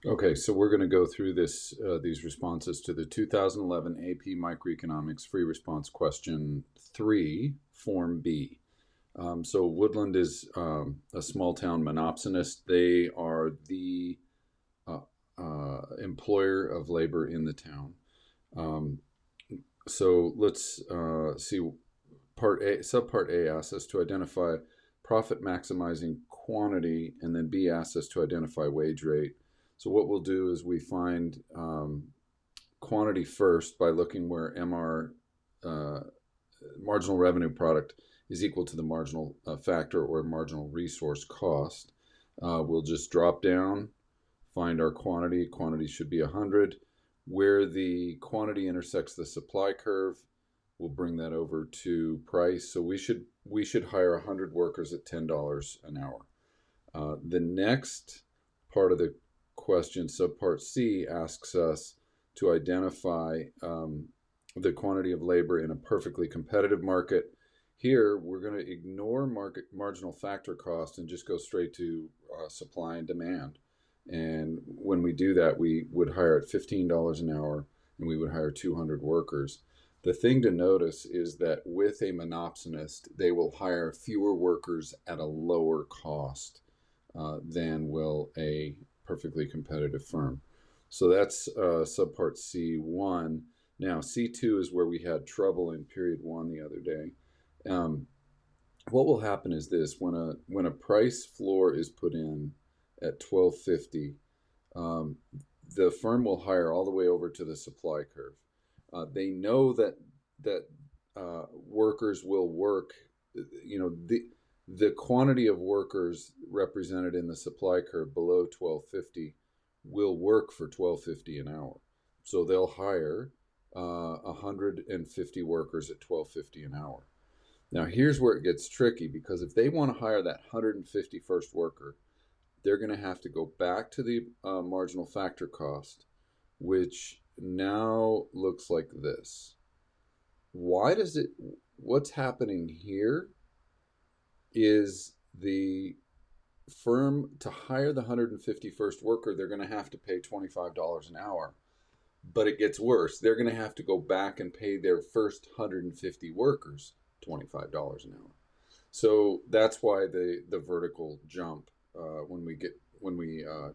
Okay, so we're going to go through these responses to the 2011 AP Microeconomics Free Response Question 3, Form B. So Woodland is a small town monopsonist. They are the uh, employer of labor in the town. Um, so let's see. Part A, Subpart A asks us to identify profit maximizing quantity, and then B asks us to identify wage rate. So what we'll do is we find quantity first by looking where MR, uh, marginal revenue product, is equal to the marginal factor or marginal resource cost. We'll just drop down, find our quantity. Quantity should be 100. Where the quantity intersects the supply curve, we'll bring that over to price. So we should hire 100 workers at $10 an hour. The next part of the question, subpart C, asks us to identify the quantity of labor in a perfectly competitive market. Here, we're going to ignore market marginal factor cost and just go straight to supply and demand. And when we do that, we would hire at $15 an hour and we would hire 200 workers. The thing to notice is that with a monopsonist, they will hire fewer workers at a lower cost than will a perfectly competitive firm. So that's subpart C1. Now, C2 is where we had trouble in period one the other day. Um, what will happen is this: when a price floor is put in at 1250, um, the firm will hire all the way over to the supply curve. They know that workers will work. You know, the quantity of workers represented in the supply curve below 1250 will work for 1250 an hour. So they'll hire 150 workers at 1250 an hour. Now here's where it gets tricky, because if they want to hire that 151st worker, they're going to have to go back to the marginal factor cost, which now looks like this. Why does it? What's happening here is the firm, to hire the 151st worker, they're going to have to pay $25 an hour. But it gets worse. They're going to have to go back and pay their first 150 workers $25 an hour. So that's why the vertical jump when we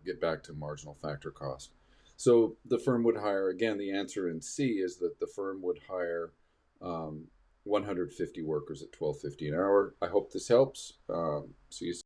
get back to marginal factor cost. So the firm would hire, again, the answer in C is that the firm would hire 150 workers at 12.50 an hour. I hope this helps. See you soon.